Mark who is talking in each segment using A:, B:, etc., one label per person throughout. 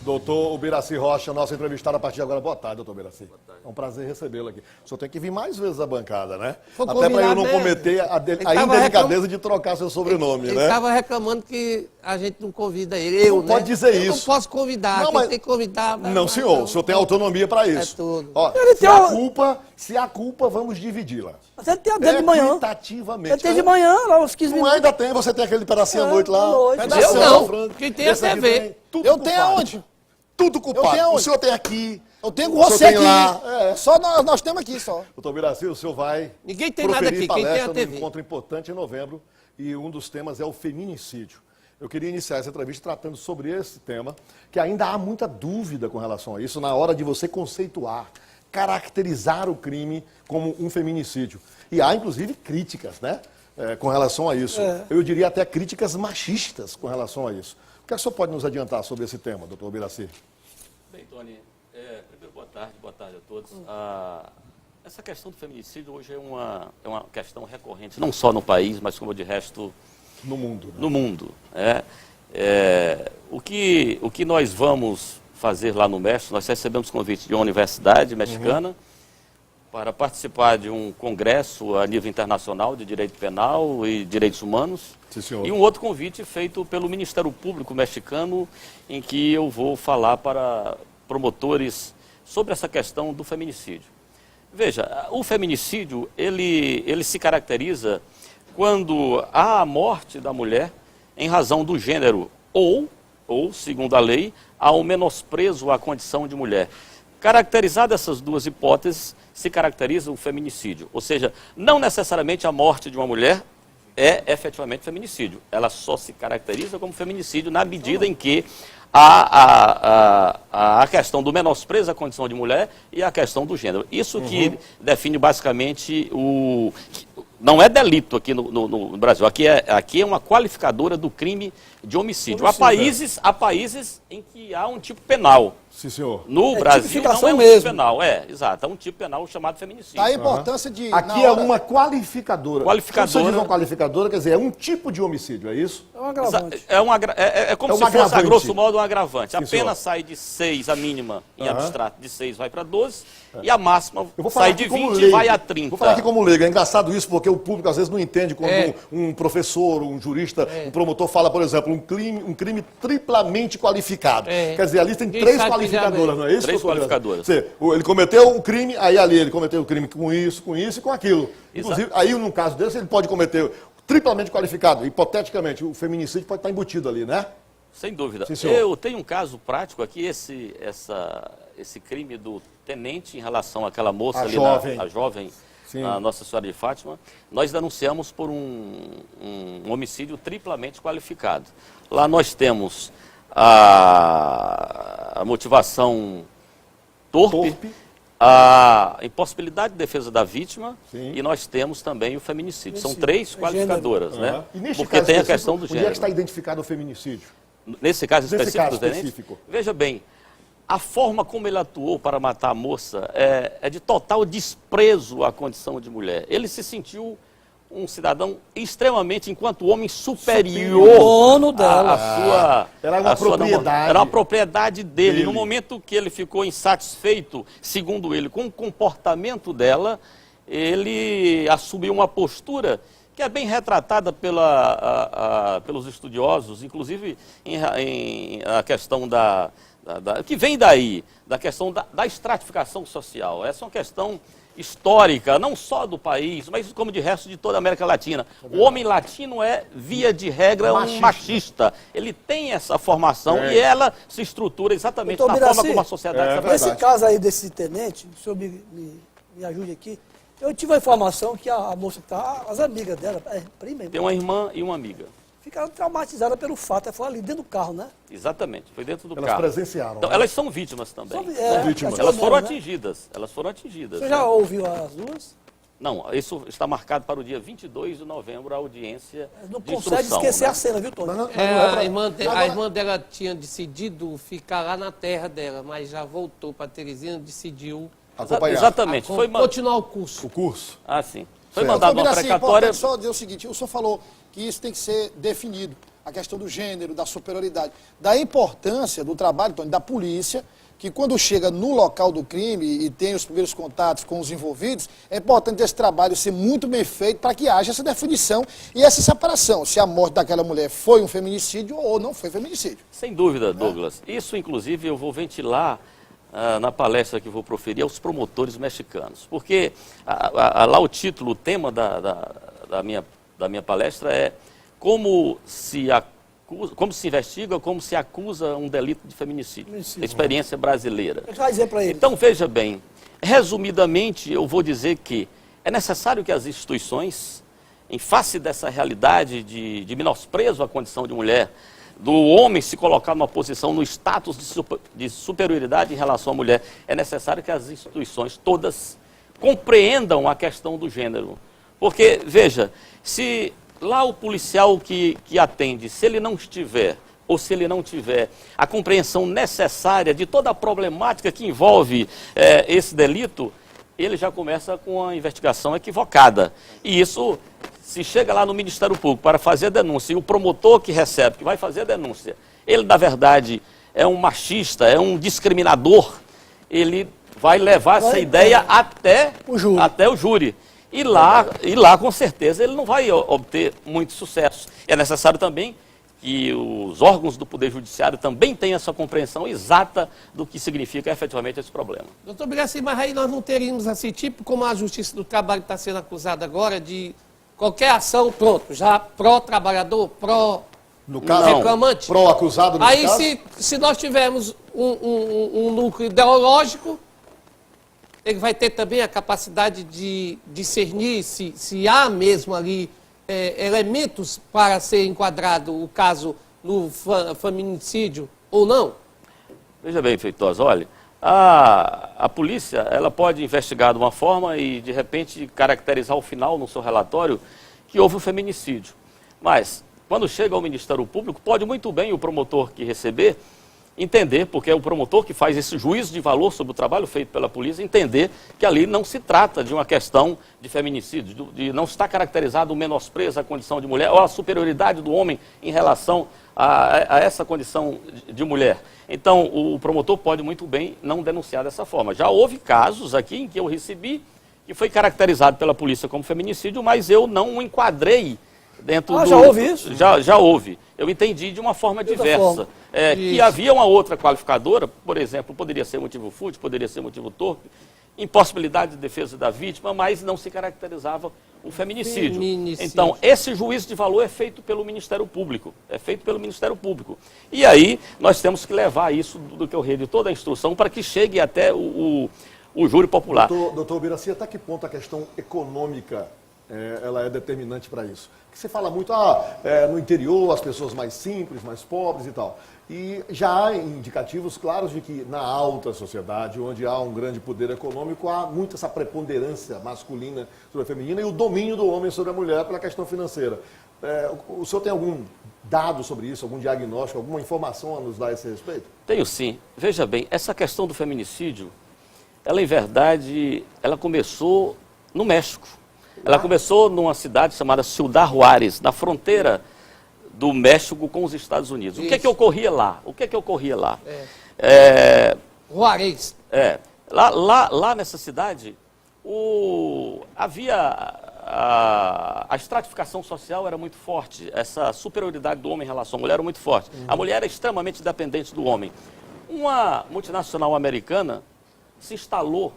A: Doutor Ubiraci Rocha, nosso entrevistado a partir de agora. Boa tarde, doutor Ubiraci. É um prazer recebê-lo aqui. O senhor tem que vir mais vezes à bancada, né? Até para eu não cometer a indelicadeza de trocar seu sobrenome, né?
B: Ele estava reclamando que a gente não convida ele. Eu,
A: não pode dizer isso.
B: Eu não posso convidar, quem tem que convidar.
A: Não, senhor, o senhor tem autonomia para isso.
B: É tudo.
A: Ó, se há culpa, vamos dividi-la.
C: Mas ele tem a dele de manhã.
A: Equitativamente.
C: Ele tem de manhã, lá uns 15 minutos.
A: Não ainda tem, você tem aquele pedacinho à noite lá.
B: Eu não, quem tem a TV.
A: Eu tenho aonde? Tudo culpado. O senhor tem aqui.
C: Eu tenho com você aqui.
A: Lá.
C: Só nós temos aqui, só.
A: Doutor Ubiraci, o senhor vai
B: Ninguém tem nada aqui, quem tem a TV.
A: Um encontro importante em novembro e um dos temas é o feminicídio. Eu queria iniciar essa entrevista tratando sobre esse tema, que ainda há muita dúvida com relação a isso, na hora de você conceituar, caracterizar o crime como um feminicídio. E há, inclusive, críticas, né, com relação a isso. Eu diria até críticas machistas com relação a isso. O que o senhor pode nos adiantar sobre esse tema, doutor Ubiraci?
D: Bem, Tony, primeiro boa tarde a todos. Essa questão do feminicídio hoje é uma questão recorrente, não só no país, mas como de resto...
A: No mundo. Né?
D: No mundo. O que nós vamos fazer lá no México, nós recebemos convite de uma universidade mexicana para participar de um congresso a nível internacional de direito penal e direitos humanos.
A: Sim, senhor.
D: E um outro convite feito pelo Ministério Público mexicano, em que eu vou falar para promotores sobre essa questão do feminicídio. Veja, o feminicídio, ele se caracteriza quando há a morte da mulher em razão do gênero ou, segundo a lei, há um menosprezo à condição de mulher. Caracterizadas essas duas hipóteses, se caracteriza o feminicídio. Ou seja, não necessariamente a morte de uma mulher é efetivamente feminicídio. Ela só se caracteriza como feminicídio na medida em que há a questão do menosprezo à condição de mulher e a questão do gênero. Isso que define basicamente o... Não é delito aqui no Brasil, aqui é uma qualificadora do crime de homicídio. Há países em que há um tipo penal.
A: Sim, senhor.
D: No Brasil não é um
C: mesmo.
D: tipo penal, exato, é um tipo penal chamado feminicídio.
C: A importância de...
A: Aqui é uma qualificadora.
D: Qualificadora.
A: Quando você diz uma qualificadora, quer dizer, é um tipo de homicídio, é isso?
C: É um agravante.
D: É como
A: É um
D: se fosse,
A: agravante.
D: a grosso modo, um agravante. A
A: Sim,
D: pena
A: senhor.
D: sai de 6, a mínima, em abstrato, de 6 vai para 12, e a máxima
A: Eu vou falar
D: sai
A: aqui
D: de
A: como
D: 20 e
A: leigo.
D: vai a 30.
A: Vou falar aqui como leigo. É engraçado isso, porque o público às vezes não entende quando um professor, um jurista, um promotor fala, por exemplo, um crime triplamente qualificado. Quer dizer, ali tem três qualificadoras, não é isso?
D: Três qualificadoras.
A: Ele cometeu um crime, aí ali ele cometeu o crime com isso e com aquilo. Inclusive, aí num caso desse, ele pode cometer triplamente qualificado. Hipoteticamente, o feminicídio pode estar embutido ali, né?
D: Sem dúvida.
A: Sim, senhor.
D: Eu tenho um caso prático aqui, esse crime do tenente em relação àquela moça
A: A
D: ali,
A: jovem.
D: a jovem,
A: Sim.
D: a Nossa Senhora de Fátima, nós denunciamos por um homicídio triplamente qualificado. Lá nós temos a motivação torpe, a impossibilidade de defesa da vítima.
A: Sim.
D: E nós temos também o feminicídio. São três qualificadoras, né?
A: E neste
D: Porque
A: caso
D: tem a
A: específico,
D: questão do
A: onde é
D: gênero.
A: que está identificado o feminicídio?
D: Nesse caso
A: Nesse
D: específico
A: caso
D: do tenente,
A: específico.
D: veja bem, a forma como ele atuou para matar a moça é de total desprezo à condição de mulher. Ele se sentiu um cidadão extremamente, enquanto homem superior
C: dono dela.
A: Era uma propriedade.
D: Era uma propriedade dele. No momento que ele ficou insatisfeito, segundo ele, com o comportamento dela, ele assumiu uma postura que é bem retratada pelos estudiosos, inclusive a questão que vem daí, da questão da estratificação social. Essa é uma questão histórica, não só do país, mas como de resto de toda a América Latina. O homem latino é, via de regra, um machista. Ele tem essa formação e ela se estrutura exatamente da forma como a sociedade está.
C: Nesse caso aí desse tenente, o senhor me ajude aqui, eu tive a informação que a moça que está, as amigas dela, prima,
D: Tem uma irmã e uma amiga.
C: ficaram traumatizadas pelo fato, foi ali dentro do carro, né?
D: Exatamente, foi dentro do
A: Elas
D: carro.
A: presenciaram.
D: Então,
A: né?
D: elas são vítimas também.
A: vítimas.
D: Elas foram
C: né?
D: atingidas. Elas foram atingidas.
C: Você já ouviu as duas?
D: Não, isso está marcado para o dia 22 de novembro, a audiência
C: Não
D: de
C: consegue
D: instrução,
C: esquecer
D: né?
C: a cena, viu, Tony?
B: A irmã dela tinha decidido ficar lá na terra dela, mas já voltou para Teresina, decidiu
A: Acompanhar.
D: Exatamente.
B: continuar o curso.
A: O curso.
D: Ah, sim. Foi
A: Certo.
D: mandado uma
C: Assim,
D: precatória.
C: importante só dizer o seguinte, o senhor falou que isso tem que ser definido.
E: a questão do gênero, da superioridade, da importância do trabalho, Tony, da polícia, que quando chega no local do crime e tem os primeiros contatos com os envolvidos, é importante esse trabalho ser muito bem feito para que haja essa definição e essa separação, se a morte daquela mulher foi um feminicídio ou não foi feminicídio.
D: Sem dúvida, Douglas. Isso, inclusive, eu vou ventilar na palestra que vou proferir aos promotores mexicanos. Porque lá o título, o tema da minha palestra é como se investiga, como se acusa um delito de feminicídio. Experiência brasileira.
C: O que você vai dizer para ele?
D: Então, veja bem, resumidamente, eu vou dizer que é necessário que as instituições, em face dessa realidade de menosprezo à condição de mulher, do homem se colocar numa posição, no status de superioridade em relação à mulher, é necessário que as instituições todas compreendam a questão do gênero. Porque, veja, se lá o policial que atende, se ele não estiver, ou se ele não tiver a compreensão necessária de toda a problemática que envolve esse delito, ele já começa com a investigação equivocada. E isso, se chega lá no Ministério Público para fazer a denúncia, e o promotor que recebe, que vai fazer a denúncia, ele, na verdade, é um machista, é um discriminador, ele vai levar essa ideia até o júri. E lá, com certeza, ele não vai obter muito sucesso. É necessário também que os órgãos do Poder Judiciário também tenham essa compreensão exata do que significa efetivamente esse problema.
B: Doutor Biraci, mas aí nós não teríamos assim, tipo como a Justiça do Trabalho está sendo acusada agora, de qualquer ação, pronto, já pró-trabalhador, pró-reclamante.
A: Pró-acusado, no
B: aí
A: caso?
B: se nós tivermos um núcleo ideológico, ele vai ter também a capacidade de discernir se há mesmo ali elementos para ser enquadrado o caso no feminicídio ou não?
D: Veja bem, Feitosa, olha, a polícia ela pode investigar de uma forma e, de repente, caracterizar ao final, no seu relatório, que houve um feminicídio. Mas, quando chega ao Ministério Público, pode muito bem o promotor que receber entender, porque é o promotor que faz esse juízo de valor sobre o trabalho feito pela polícia, entender que ali não se trata de uma questão de feminicídio, de não está caracterizado o menosprezo à condição de mulher ou a superioridade do homem em relação a essa condição de mulher. Então, o promotor pode muito bem não denunciar dessa forma. Já houve casos aqui em que eu recebi que foi caracterizado pela polícia como feminicídio, mas eu não o enquadrei dentro do...
C: Já houve isso?
D: Já houve. Eu entendi de uma forma diversa. Que havia uma outra qualificadora, por exemplo, poderia ser motivo fútil, poderia ser motivo torpe, impossibilidade de defesa da vítima, mas não se caracterizava o feminicídio. Então, esse juízo de valor é feito pelo Ministério Público. É feito pelo Ministério Público. E aí, nós temos que levar isso do que eu rei de toda a instrução para que chegue até o júri popular.
A: Doutor Biraci, até que ponto a questão econômica ela é determinante para isso? Porque você fala muito, no interior, as pessoas mais simples, mais pobres e tal. E já há indicativos claros de que na alta sociedade, onde há um grande poder econômico, há muito essa preponderância masculina sobre a feminina e o domínio do homem sobre a mulher pela questão financeira. O senhor tem algum dado sobre isso, algum diagnóstico, alguma informação a nos dar a esse respeito?
D: Tenho sim. Veja bem, essa questão do feminicídio, ela em verdade, ela começou no México. Ela começou numa cidade chamada Ciudad Juárez, na fronteira do México com os Estados Unidos. Isso. O que é que ocorria lá?
B: Juárez.
D: Lá nessa cidade, havia a estratificação social era muito forte, essa superioridade do homem em relação à mulher era muito forte. A mulher era extremamente dependente do homem. Uma multinacional americana se instalou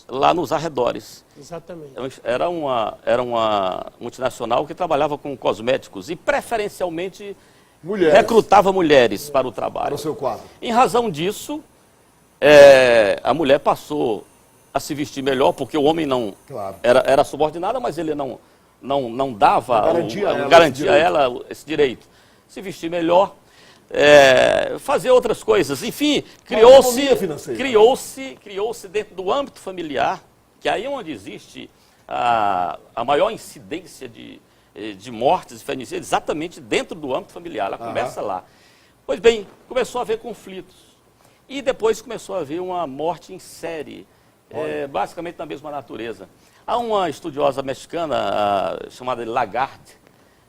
D: lá nos arredores.
B: Exatamente.
D: Era uma multinacional que trabalhava com cosméticos e preferencialmente recrutava mulheres para o trabalho.
A: Para o seu quadro.
D: Em razão disso, a mulher passou a se vestir melhor, porque o homem não era subordinado, mas ele não dava, garantia a ela esse direito. Se vestir melhor, fazer outras coisas. Enfim, criou-se dentro do âmbito familiar, que aí é onde existe a maior incidência de mortes e feminicídios, exatamente dentro do âmbito familiar. Ela começa lá. Pois bem, começou a haver conflitos. E depois começou a haver uma morte em série, basicamente da mesma natureza. Há uma estudiosa mexicana chamada Lagarde,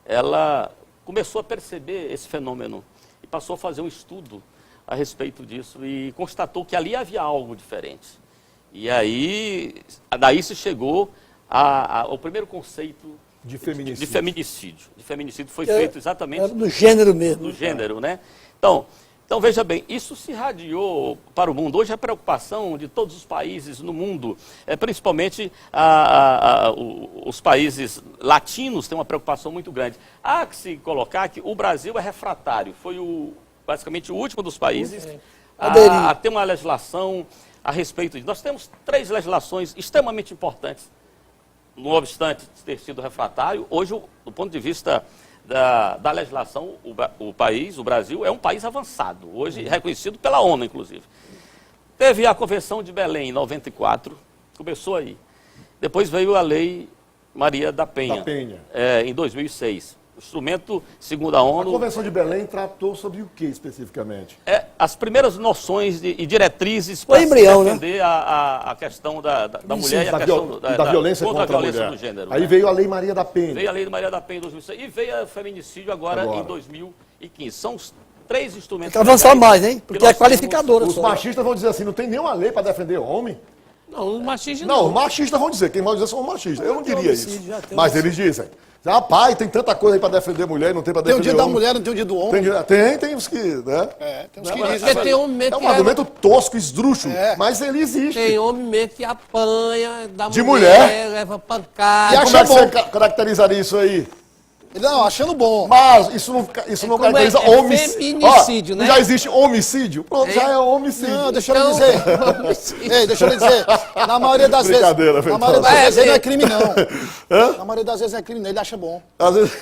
D: ela começou a perceber esse fenômeno e passou a fazer um estudo a respeito disso e constatou que ali havia algo diferente. E aí, daí se chegou ao primeiro conceito
A: De feminicídio.
D: De feminicídio foi feito exatamente...
C: Do gênero mesmo.
D: Do gênero, né? Então, veja bem, isso se irradiou para o mundo. Hoje a preocupação de todos os países no mundo, principalmente os países latinos, têm uma preocupação muito grande. Há que se colocar que o Brasil é refratário, foi basicamente o último dos países a ter uma legislação a respeito disso. Nós temos 3 legislações extremamente importantes, não obstante ter sido refratário. Hoje, do ponto de vista da legislação, o Brasil, é um país avançado, hoje reconhecido pela ONU, inclusive. Teve a Convenção de Belém, em 94, começou aí. Depois veio a Lei Maria da Penha, em 2006. O instrumento, segundo a ONU...
A: A Convenção de Belém tratou sobre o que especificamente?
D: As primeiras noções e diretrizes
C: para
D: defender a questão da mulher e a questão
A: da violência contra a violência
D: do gênero.
A: Aí veio a Lei Maria da Penha.
D: Veio a Lei Maria da Penha em 2006 e veio o feminicídio agora em 2015. São os 3 instrumentos...
C: Tem que avançar mais, hein? Porque é qualificadora.
A: Os machistas vão dizer assim, não tem nenhuma lei para defender homem?
B: Não, os machistas
A: não. Os machistas vão dizer, quem vai dizer são os machistas. Eu não diria isso. Mas eles dizem. Rapaz, tem tanta coisa aí para defender mulher e não tem para defender homem.
E: Tem o dia da mulher, não tem o dia do homem.
A: Tem uns que, né?
E: Tem uns que
B: dizem. Tem homem
A: é um argumento tosco, esdrúxulo, mas ele existe.
B: Tem homem mesmo que apanha da
A: mulher,
B: leva pancada.
A: E como é que você caracterizaria isso aí?
E: Não, achando bom.
A: Mas isso não caracteriza homicídio.
B: Feminicídio, né?
A: Já existe homicídio? Pronto, já é homicídio.
E: Não, deixa eu lhe dizer. Ei, deixa eu lhe dizer. Na maioria das vezes. Na maioria das vezes ele não é crime, não. Na maioria das vezes não é crime, não. Ele acha bom.
A: Às vezes...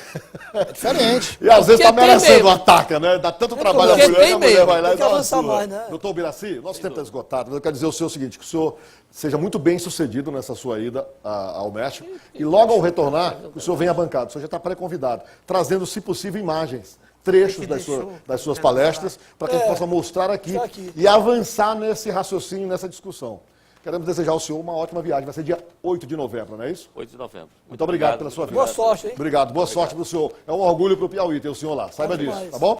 E: É diferente.
A: E às vezes tá merecendo o ataque, né? Dá tanto trabalho à mulher, que a mulher vai lá e dá uma surra. Doutor Biraci, nosso tempo está esgotado. Eu quero dizer ao senhor o seguinte, que o senhor seja muito bem sucedido nessa sua ida ao México e logo ao retornar, o senhor venha bancado. O senhor já está pré-convidado, trazendo, se possível, imagens, trechos das suas palestras, para que a gente possa mostrar aqui e avançar nesse raciocínio, nessa discussão. Queremos desejar ao senhor uma ótima viagem. Vai ser dia 8 de novembro, não é isso?
D: 8 de novembro.
A: Muito obrigado pela sua vida.
C: Boa sorte, hein?
A: Obrigado, boa sorte para o senhor. É um orgulho para o Piauí ter o senhor lá. Saiba disso, tá bom?